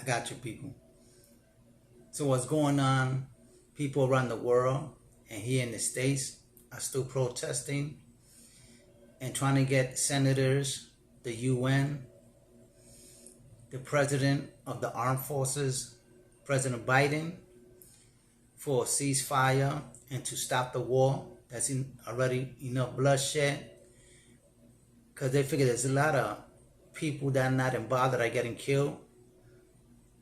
got you, people. So what's going on? People around the world and here in the States are still protesting and trying to get senators, the UN, the president of the armed forces, President Biden, for a ceasefire and to stop the war. That's already enough bloodshed, because they figure there's a lot of people that are not involved that are getting killed.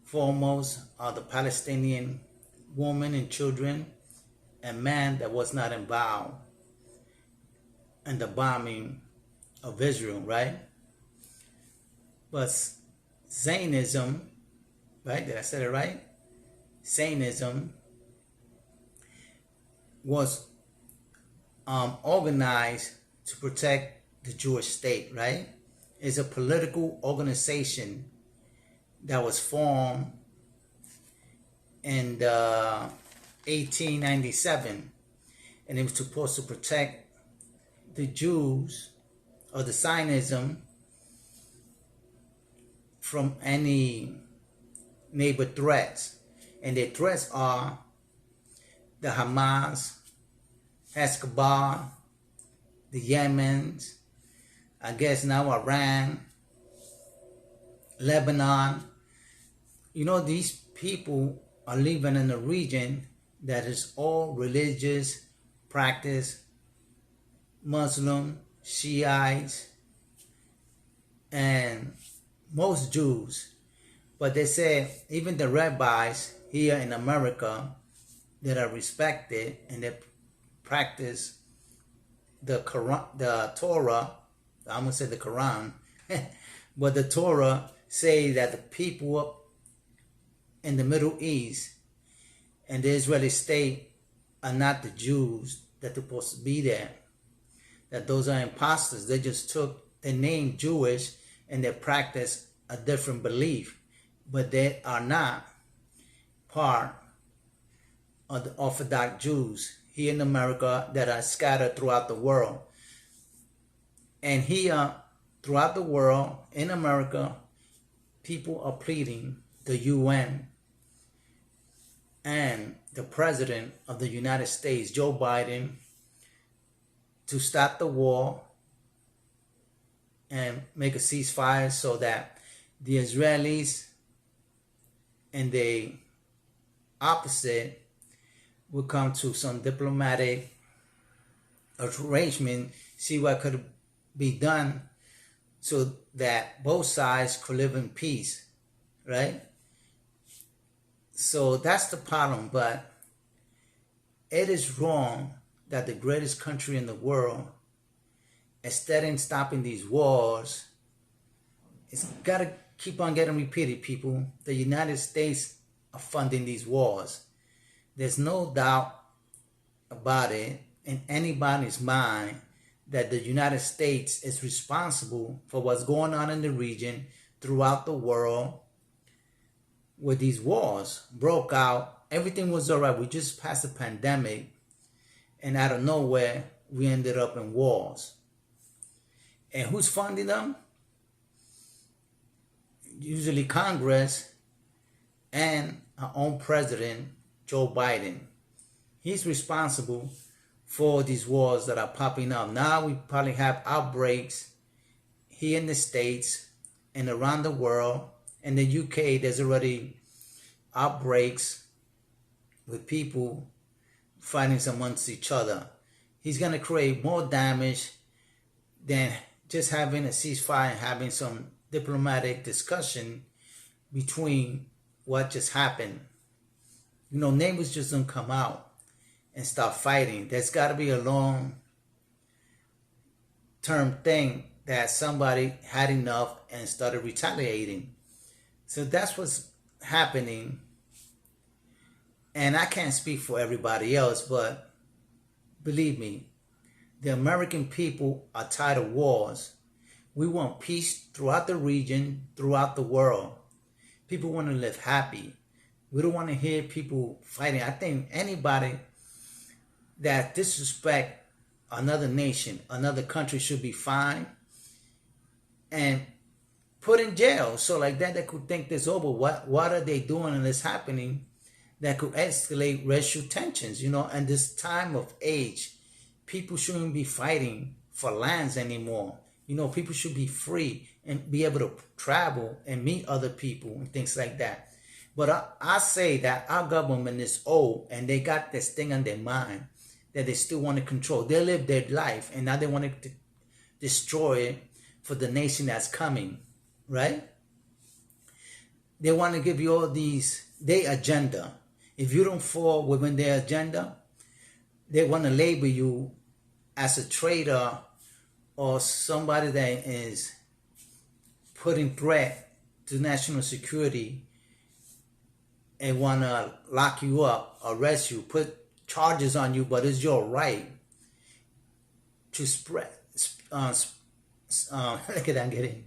Foremost are the Palestinian women and children and men that was not involved in the bombing of Israel, right? But Zionism, right? Did I say it right? Zionism was organized to protect the Jewish state, right? It's a political organization that was formed in 1897, and it was supposed to protect the Jews or the Zionism from any neighbor threats. And the threats are the Hamas, Hezbollah, the Yemens, I guess now Iran, Lebanon. You know, these people are living in a region that is all religious practice, Muslim, Shiites, and most Jews. But they say even the rabbis here in America that are respected and that practice the Quran, the Torah, I'm going to say the Quran, but the Torah say that the people in the Middle East and the Israeli state are not the Jews that are supposed to be there. That those are imposters. They just took the name Jewish and they practice a different belief. But they are not part of the Orthodox Jews here in America that are scattered throughout the world. And here, throughout the world, in America, people are pleading the UN and the President of the United States, Joe Biden, to stop the war and make a ceasefire so that the Israelis and the opposite will come to some diplomatic arrangement, see what could be done so that both sides could live in peace, right? So that's the problem. But it is wrong that the greatest country in the world, instead of stopping these wars, it's got to keep on getting repeated, people. The United States are funding these wars. There's no doubt about it in anybody's mind that the United States is responsible for what's going on in the region throughout the world where these wars broke out. Everything was all right. We just passed a pandemic, and out of nowhere, we ended up in wars. And who's funding them? Usually Congress and our own president, Joe Biden. He's responsible for these wars that are popping up. Now we probably have outbreaks here in the States and around the world. In the UK, there's already outbreaks with people fighting amongst each other. He's going to create more damage than just having a ceasefire and having some diplomatic discussion between what just happened. You know, neighbors just don't come out and start fighting. There's got to be a long-term thing that somebody had enough and started retaliating. So that's what's happening. And I can't speak for everybody else, but believe me, the American people are tired of wars. We want peace throughout the region, throughout the world. People want to live happy. We don't want to hear people fighting. I think anybody that disrespect another nation, another country should be fined and put in jail. So like that, they could think this over. What are they doing and it's happening that could escalate racial tensions, and this time of age, people shouldn't be fighting for lands anymore. People should be free and be able to travel and meet other people and things like that. But I say that our government is old and they got this thing on their mind that they still want to control. They live their life and now they want to destroy it for the nation that's coming, right? They want to give you all their agenda. If you don't fall within their agenda, they want to label you as a traitor or somebody that is putting threat to national security and want to lock you up, arrest you, put charges on you, but it's your right to spread, look at that getting,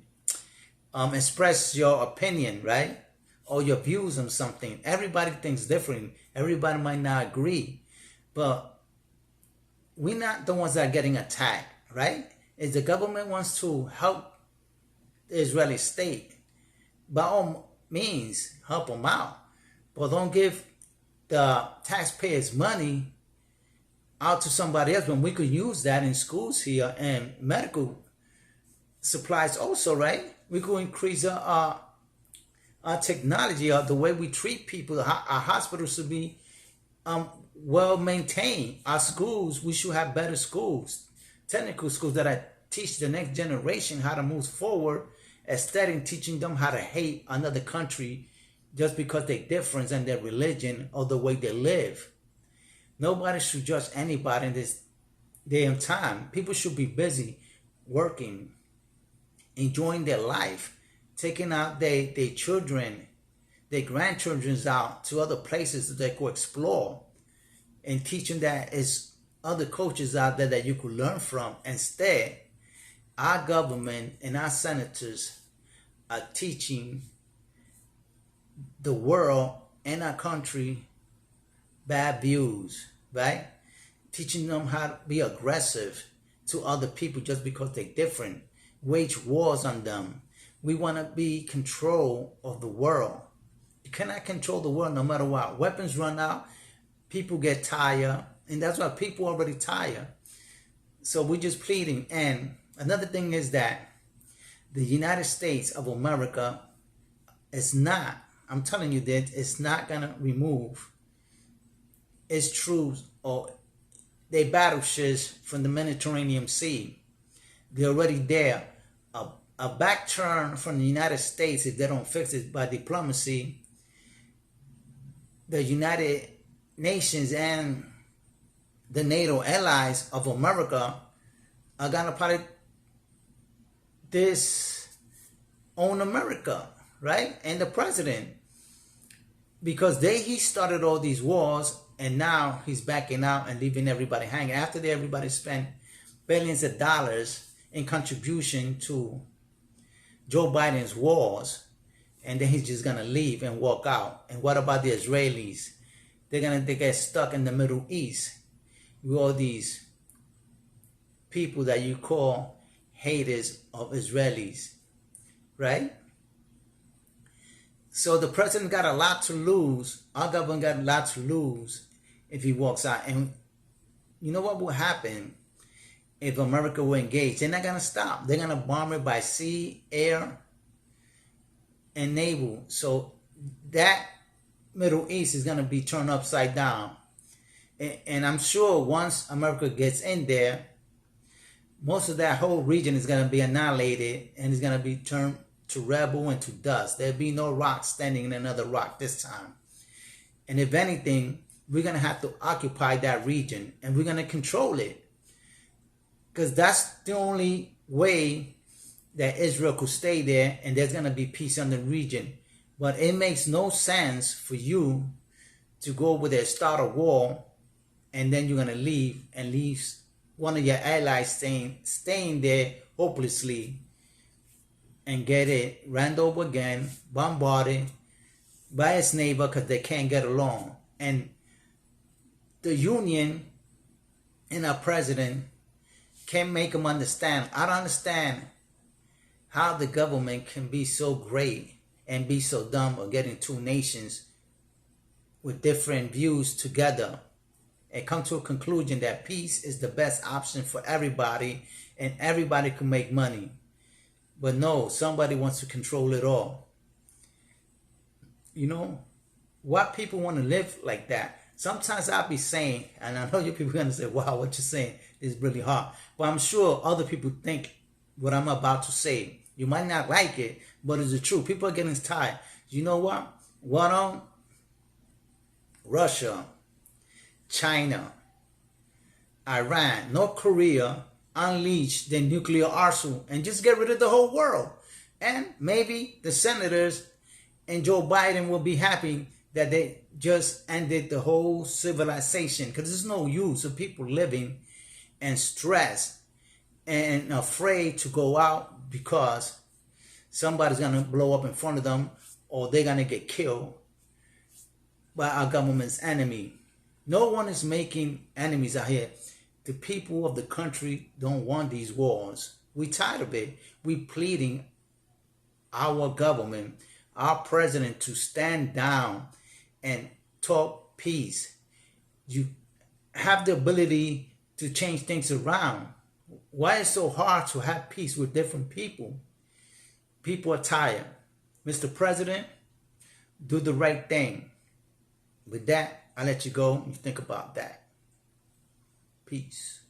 express your opinion, right? Or your views on something. Everybody thinks different. Everybody might not agree, but we're not the ones that are getting attacked, right? If the government wants to help the Israeli state, by all means, help them out. But don't give the taxpayers' money out to somebody else when we could use that in schools here and medical supplies also, right? We could increase our technology, the way we treat people. Our hospitals should be well maintained. Our schools, we should have better schools, technical schools that teach the next generation how to move forward, instead of teaching them how to hate another country just because they're different in their religion or the way they live. Nobody should judge anybody in this day and time. People should be busy working, enjoying their life, taking out their children, their grandchildren out to other places that they could explore, and teaching that is other cultures out there that you could learn from. Instead, our government and our senators are teaching the world and our country bad views, right? Teaching them how to be aggressive to other people just because they're different. Wage wars on them. We want to be control of the world. You cannot control the world no matter what. Weapons run out, people get tired, and that's why people already tired. So we're just pleading. And another thing is that the United States of America is not, I'm telling you that it's not going to remove its troops or their battleships from the Mediterranean Sea. They're already there. A back turn from the United States, if they don't fix it by diplomacy, the United Nations and the NATO allies of America are going to probably disown America, right? And the president. Because he started all these wars, and now he's backing out and leaving everybody hanging. After everybody spent billions of dollars in contribution to Joe Biden's wars, and then he's just gonna leave and walk out. And what about the Israelis? They get stuck in the Middle East with all these people that you call haters of Israelis, right? So the president got a lot to lose. Our government got a lot to lose if he walks out. And you know what will happen if America will engage? They're not going to stop. They're going to bomb it by sea, air, and naval. So that Middle East is going to be turned upside down. And I'm sure once America gets in there, most of that whole region is going to be annihilated and it's going to be turned to rubble and to dust. There'll be no rock standing in another rock this time. And if anything, we're going to have to occupy that region and we're going to control it. Because that's the only way that Israel could stay there and there's going to be peace in the region. But it makes no sense for you to go over there, start a war, and then you're going to leave and leave one of your allies staying there hopelessly and get it ran over again, bombarded by its neighbor because they can't get along. And the union and our president can't make them understand. I don't understand how the government can be so great and be so dumb of getting two nations with different views together and come to a conclusion that peace is the best option for everybody and everybody can make money. But no, somebody wants to control it all. You know, why people want to live like that? Sometimes I'll be saying, and I know you people are going to say, wow, what you're saying is really hard. But I'm sure other people think what I'm about to say. You might not like it, but it's the truth. People are getting tired. You know what? Why don't Russia, China, Iran, North Korea unleash their nuclear arsenal and just get rid of the whole world? And maybe the senators and Joe Biden will be happy that they just ended the whole civilization, because there's no use of people living and stressed and afraid to go out because somebody's going to blow up in front of them or they're going to get killed by our government's enemy. No one is making enemies out here. The people of the country don't want these wars. We tired of it. We pleading our government, our president, to stand down and talk peace. You have the ability to change things around. Why is it so hard to have peace with different people? People are tired. Mr. President, do the right thing. With that, I'll let you go and think about that. Peace.